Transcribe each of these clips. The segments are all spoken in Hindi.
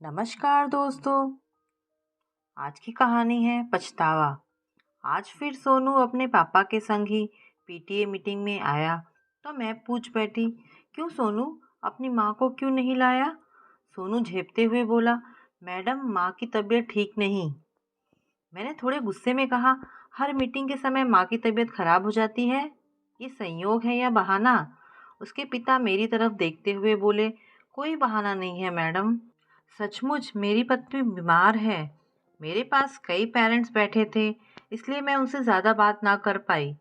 नमस्कार दोस्तों। आज की कहानी है पछतावा। आज फिर सोनू अपने पापा के संग ही पीटीए मीटिंग में आया तो मैं पूछ बैठी, क्यों सोनू, अपनी माँ को क्यों नहीं लाया? सोनू झेपते हुए बोला, मैडम माँ की तबीयत ठीक नहीं। मैंने थोड़े गुस्से में कहा, हर मीटिंग के समय माँ की तबीयत खराब हो जाती है, ये संयोग है या बहाना? उसके पिता मेरी तरफ देखते हुए बोले, कोई बहाना नहीं है मैडम, सचमुच मेरी पत्नी बीमार है। मेरे पास कई पेरेंट्स बैठे थे, इसलिए मैं उनसे ज़्यादा बात ना कर पाई।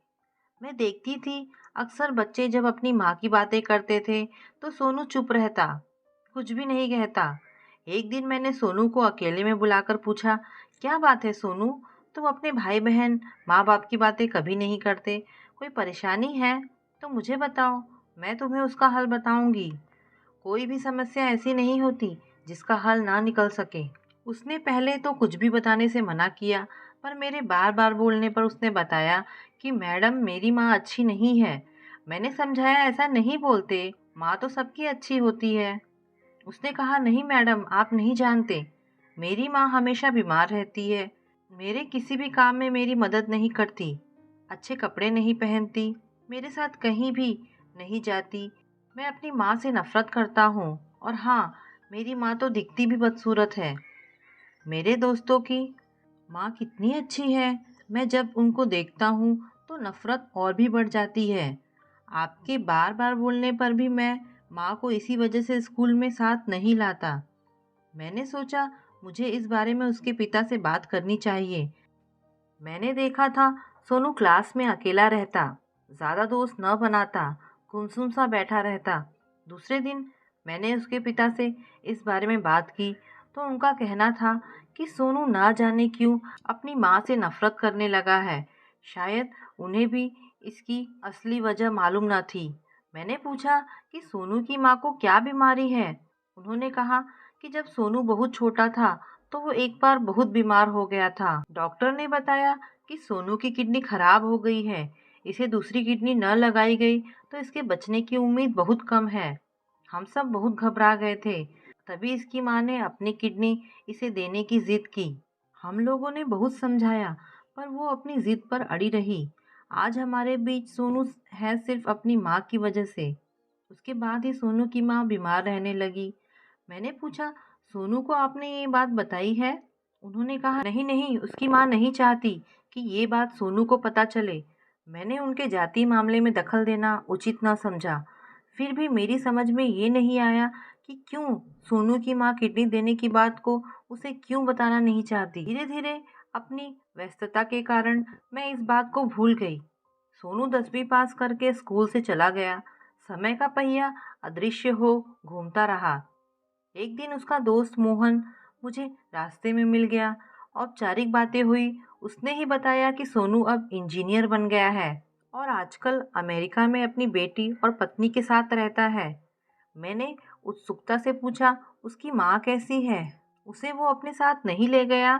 मैं देखती थी अक्सर बच्चे जब अपनी माँ की बातें करते थे तो सोनू चुप रहता, कुछ भी नहीं कहता। एक दिन मैंने सोनू को अकेले में बुलाकर पूछा, क्या बात है सोनू, तुम अपने भाई बहन माँ बाप की बातें कभी नहीं करते, कोई परेशानी है तो मुझे बताओ, मैं तुम्हें उसका हल बताऊंगी। कोई भी समस्या ऐसी नहीं होती जिसका हल ना निकल सके। उसने पहले तो कुछ भी बताने से मना किया, पर मेरे बार बार बोलने पर उसने बताया कि मैडम मेरी माँ अच्छी नहीं है। मैंने समझाया, ऐसा नहीं बोलते, माँ तो सबकी अच्छी होती है। उसने कहा, नहीं मैडम, आप नहीं जानते, मेरी माँ हमेशा बीमार रहती है, मेरे किसी भी काम में मेरी मदद नहीं करती, अच्छे कपड़े नहीं पहनती, मेरे साथ कहीं भी नहीं जाती। मैं अपनी माँ से नफरत करता हूँ। और हाँ, मेरी माँ तो दिखती भी बदसूरत है। मेरे दोस्तों की माँ कितनी अच्छी है, मैं जब उनको देखता हूँ तो नफरत और भी बढ़ जाती है। आपके बार बार बोलने पर भी मैं माँ को इसी वजह से स्कूल में साथ नहीं लाता। मैंने सोचा मुझे इस बारे में उसके पिता से बात करनी चाहिए। मैंने देखा था सोनू क्लास में अकेला रहता, ज़्यादा दोस्त न बनाता, गुमसुम सा बैठा रहता। दूसरे दिन मैंने उसके पिता से इस बारे में बात की तो उनका कहना था कि सोनू ना जाने क्यों अपनी माँ से नफरत करने लगा है। शायद उन्हें भी इसकी असली वजह मालूम न थी। मैंने पूछा कि सोनू की माँ को क्या बीमारी है। उन्होंने कहा कि जब सोनू बहुत छोटा था तो वो एक बार बहुत बीमार हो गया था। डॉक्टर ने बताया कि सोनू की किडनी खराब हो गई है, इसे दूसरी किडनी न लगाई गई तो इसके बचने की उम्मीद बहुत कम है। हम सब बहुत घबरा गए थे। तभी इसकी माँ ने अपनी किडनी इसे देने की जिद की। हम लोगों ने बहुत समझाया, पर वो अपनी जिद पर अड़ी रही। आज हमारे बीच सोनू है सिर्फ अपनी माँ की वजह से। उसके बाद ही सोनू की माँ बीमार रहने लगी। मैंने पूछा, सोनू को आपने ये बात बताई है? उन्होंने कहा, नहीं नहीं, उसकी माँ नहीं चाहती कि ये बात सोनू को पता चले। मैंने उनके जाति मामले में दखल देना उचित ना समझा। फिर भी मेरी समझ में ये नहीं आया कि क्यों सोनू की माँ किडनी देने की बात को उसे क्यों बताना नहीं चाहती। धीरे धीरे अपनी व्यस्तता के कारण मैं इस बात को भूल गई। सोनू 10वीं पास करके स्कूल से चला गया। समय का पहिया अदृश्य हो घूमता रहा। एक दिन उसका दोस्त मोहन मुझे रास्ते में मिल गया। औपचारिक बातें हुई। उसने ही बताया कि सोनू अब इंजीनियर बन गया है और आजकल अमेरिका में अपनी बेटी और पत्नी के साथ रहता है। मैंने उत्सुकता से पूछा, उसकी माँ कैसी है? उसे वो अपने साथ नहीं ले गया?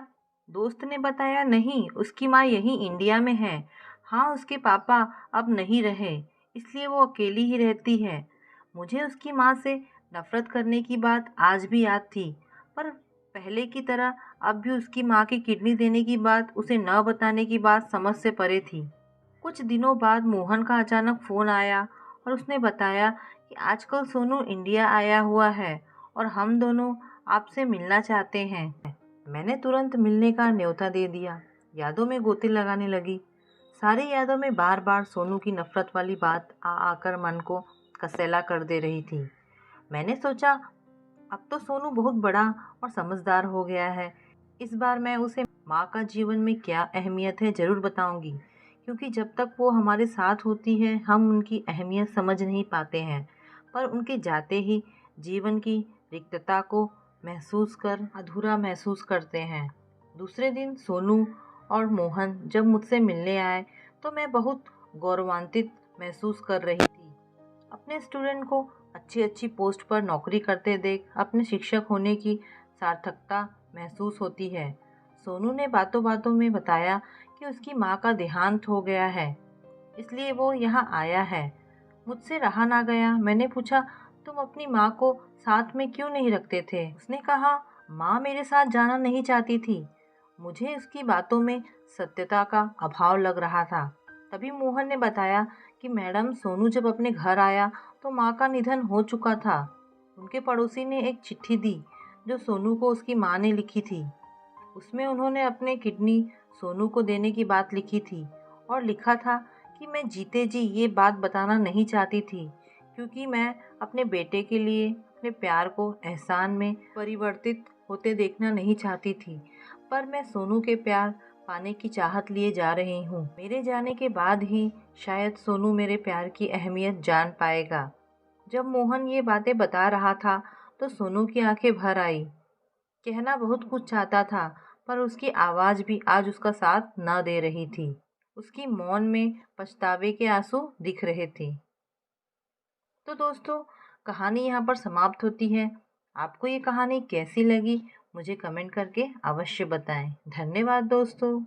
दोस्त ने बताया, नहीं, उसकी माँ यहीं इंडिया में है। हाँ, उसके पापा अब नहीं रहे, इसलिए वो अकेली ही रहती है। मुझे उसकी माँ से नफरत करने की बात आज भी याद थी, पर पहले की तरह अब भी उसकी माँ की किडनी देने की बात, उसे न बताने की बात समझ से परे थी। कुछ दिनों बाद मोहन का अचानक फ़ोन आया और उसने बताया कि आजकल सोनू इंडिया आया हुआ है और हम दोनों आपसे मिलना चाहते हैं। मैंने तुरंत मिलने का न्योता दे दिया। यादों में गोते लगाने लगी। सारी यादों में बार बार सोनू की नफरत वाली बात आ आकर मन को कसैला कर दे रही थी। मैंने सोचा, अब तो सोनू बहुत बड़ा और समझदार हो गया है। इस बार मैं उसे माँ का जीवन में क्या अहमियत है ज़रूर बताऊंगी, क्योंकि जब तक वो हमारे साथ होती है हम उनकी अहमियत समझ नहीं पाते हैं, पर उनके जाते ही जीवन की रिक्तता को महसूस कर अधूरा महसूस करते हैं। दूसरे दिन सोनू और मोहन जब मुझसे मिलने आए तो मैं बहुत गौरवान्वित महसूस कर रही थी। अपने स्टूडेंट को अच्छी अच्छी पोस्ट पर नौकरी करते देख अपने शिक्षक होने की सार्थकता महसूस होती है। सोनू ने बातों बातों में बताया कि उसकी माँ का देहांत हो गया है, इसलिए वो यहाँ आया है। मुझसे रहा ना गया। मैंने पूछा, तुम अपनी माँ को साथ में क्यों नहीं रखते थे? उसने कहा, माँ मेरे साथ जाना नहीं चाहती थी। मुझे उसकी बातों में सत्यता का अभाव लग रहा था। तभी मोहन ने बताया कि मैडम, सोनू जब अपने घर आया तो माँ का निधन हो चुका था। उनके पड़ोसी ने एक चिट्ठी दी जो सोनू को उसकी माँ ने लिखी थी। उसमें उन्होंने अपने किडनी सोनू को देने की बात लिखी थी और लिखा था कि मैं जीते जी ये बात बताना नहीं चाहती थी, क्योंकि मैं अपने बेटे के लिए अपने प्यार को एहसान में परिवर्तित होते देखना नहीं चाहती थी। पर मैं सोनू के प्यार पाने की चाहत लिए जा रही हूँ। मेरे जाने के बाद ही शायद सोनू मेरे प्यार की अहमियत जान पाएगा। जब मोहन ये बातें बता रहा था तो सोनू की आंखें भर आई। कहना बहुत कुछ चाहता था, पर उसकी आवाज़ भी आज उसका साथ न दे रही थी। उसकी मौन में पछतावे के आंसू दिख रहे थे। तो दोस्तों, कहानी यहाँ पर समाप्त होती है। आपको ये कहानी कैसी लगी मुझे कमेंट करके अवश्य बताएं। धन्यवाद दोस्तों।